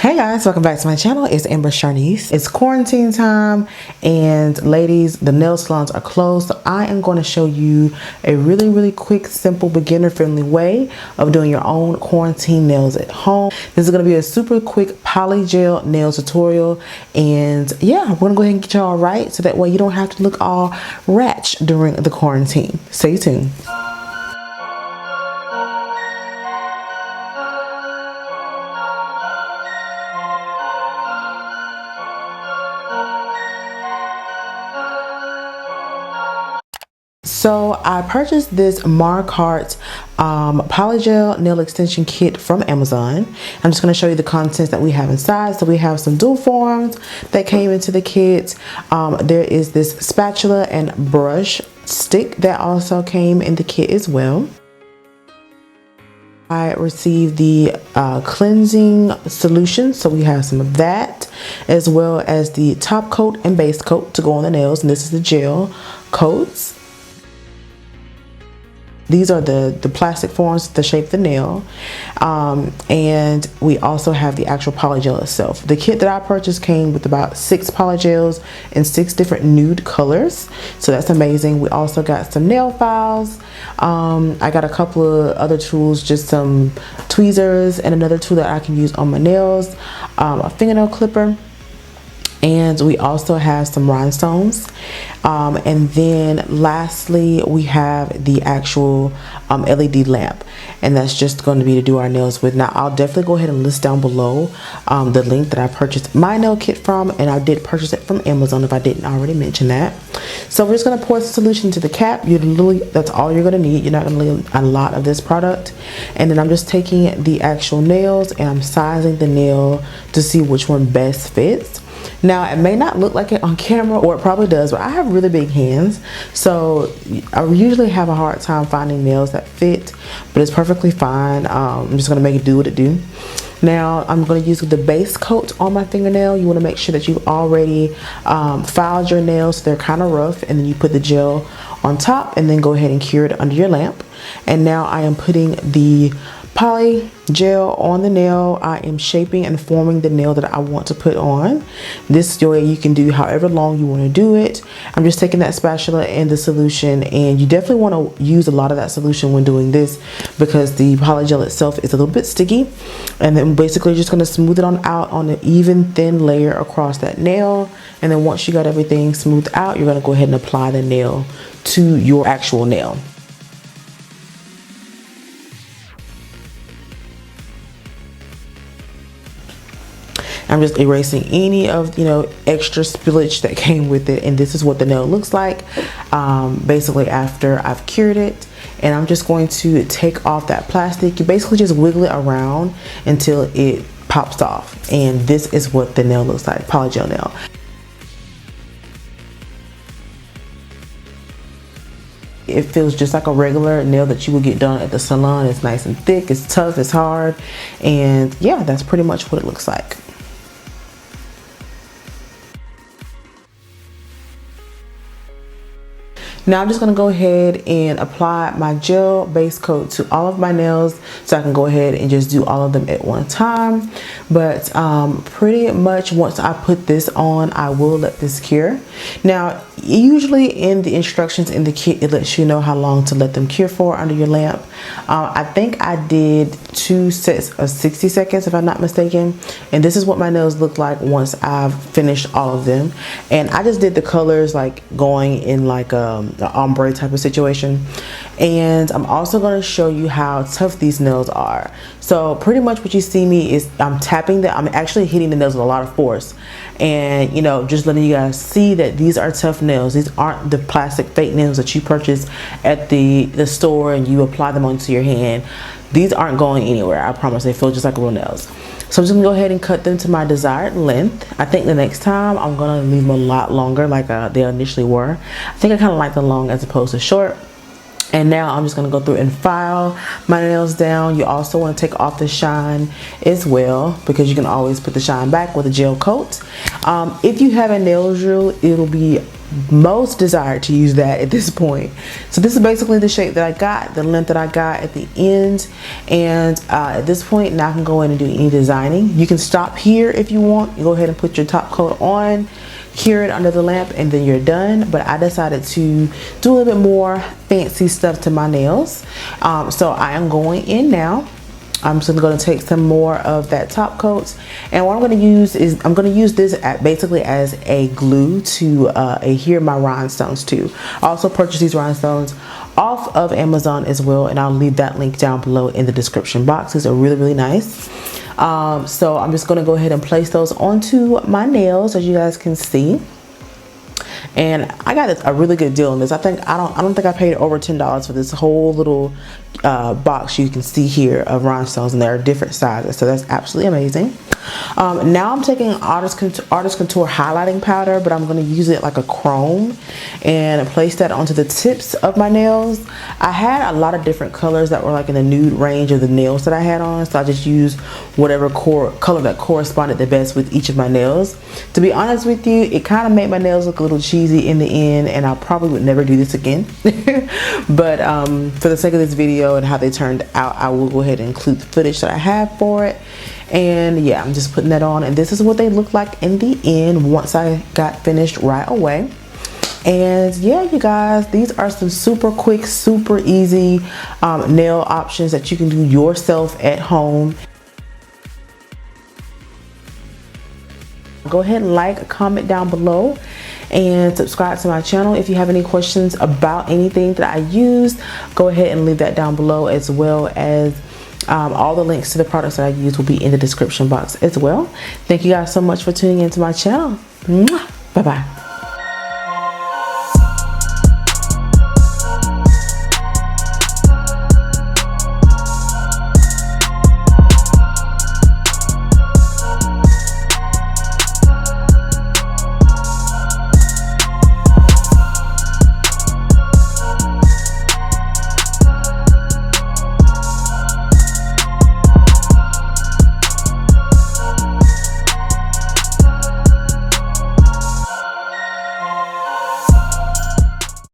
Hey guys, welcome back to my channel. It's Amber Sharnice. It's quarantine time and ladies, the nail salons are closed. So I am going to show you a really quick, simple, beginner friendly way of doing your own quarantine nails at home. This is going to be a super quick poly gel nail tutorial. And yeah, I'm going to go ahead and get y'all right so that way you don't have to look all ratchet during the quarantine. Stay tuned. So I purchased this Markart Polygel nail extension kit from Amazon. I'm just going to show you the contents that we have inside. So we have some dual forms that came into the kit. There is this spatula and brush stick that also came in the kit as well. I received the cleansing solution, so we have some of that, as well as the top coat and base coat to go on the nails, and this is the gel coats. These are the plastic forms to shape the nail, and we also have the actual polygel itself. The kit that I purchased came with about 6 polygels in 6 different nude colors, so that's amazing. We also got some nail files. I got a couple of other tools, just some tweezers and another tool that I can use on my nails, a fingernail clipper. And we also have some rhinestones, and then lastly we have the actual LED lamp, and that's just going to be to do our nails with. Now I'll definitely go ahead and list down below the link that I purchased my nail kit from, and I did purchase it from Amazon if I didn't already mention that. So we're just going to pour the solution into the cap. That's all you're going to need. You're not going to need a lot of this product. And then I'm just taking the actual nails and I'm sizing the nail to see which one best fits. Now it may not look like it on camera, or it probably does, but I have really big hands, so I usually have a hard time finding nails that fit, but it's perfectly fine. I'm just going to make it do what it do. Now I'm going to use the base coat on my fingernail. You want to make sure that you've already filed your nails so they're kind of rough, and then you put the gel on top and then go ahead and cure it under your lamp. And now I am putting the poly gel on the nail. I am shaping and forming the nail that I want to put on. This way you can do however long you want to do it. I'm just taking that spatula and the solution, and you definitely want to use a lot of that solution when doing this because the poly gel itself is a little bit sticky. And then basically just going to smooth it on out on an even thin layer across that nail. And then once you got everything smoothed out, you're going to go ahead and apply the nail to your actual nail. I'm just erasing any of extra spillage that came with it, and this is what the nail looks like basically after I've cured it. And I'm just going to take off that plastic. You basically just wiggle it around until it pops off, and this is what the nail looks like, polygel nail. It feels just like a regular nail that you would get done at the salon. It's nice and thick, it's tough, it's hard, and yeah, that's pretty much what it looks like. Now I'm just going to go ahead and apply my gel base coat to all of my nails so I can go ahead and just do all of them at one time. But pretty much once I put this on, I will let this cure. Now usually in the instructions in the kit, it lets you know how long to let them cure for under your lamp. I think I did 2 sets of 60 seconds if I'm not mistaken, and this is what my nails look like once I've finished all of them. And I just did the colors like going in like an ombre type of situation. And I'm also going to show you how tough these nails are. So pretty much what you see me is I'm tapping that, I'm actually hitting the nails with a lot of force, and just letting you guys see that these are tough nails. These aren't the plastic fake nails that you purchase at the store and you apply them onto your hand. These aren't going anywhere, I promise. They feel just like real nails. So I'm just gonna go ahead and cut them to my desired length. I think the next time I'm gonna leave them a lot longer like they initially were. I think I kind of like them long as opposed to short. And now I'm just going to go through and file my nails down. You also want to take off the shine as well, because you can always put the shine back with a gel coat. If you have a nail drill, it'll be most desired to use that at this point. So this is basically the shape that I got, the length that I got at the end. And at this point, now I can go in and do any designing. You can stop here if you want. You go ahead and put your top coat on, cure it under the lamp, and then you're done. But I decided to do a little bit more fancy stuff to my nails. So I am going in now. I'm just going to take some more of that top coat, and what I'm going to use is I'm going to use this basically as a glue to adhere my rhinestones to. I also purchased these rhinestones off of Amazon as well, and I'll leave that link down below in the description box. These are really nice. So I'm just going to go ahead and place those onto my nails, as you guys can see. And I got a really good deal on this. I don't think I paid over $10 for this whole little box you can see here of rhinestones, and there are different sizes, so that's absolutely amazing. Now I'm taking Artist Contour highlighting powder, but I'm going to use it like a chrome and place that onto the tips of my nails. I had a lot of different colors that were like in the nude range of the nails that I had on, so I just used whatever color that corresponded the best with each of my nails. To be honest with you, it kind of made my nails look a little cheesy in the end, and I probably would never do this again. But for the sake of this video and how they turned out, I will go ahead and include the footage that I have for it. And yeah, I'm just putting that on, and this is what they look like in the end once I got finished right away. And yeah, you guys, these are some super quick, super easy nail options that you can do yourself at home. Go ahead and like, comment down below, and subscribe to my channel. If you have any questions about anything that I used, go ahead and leave that down below, as well as all the links to the products that I use will be in the description box as well. Thank you guys so much for tuning into my channel. Bye bye.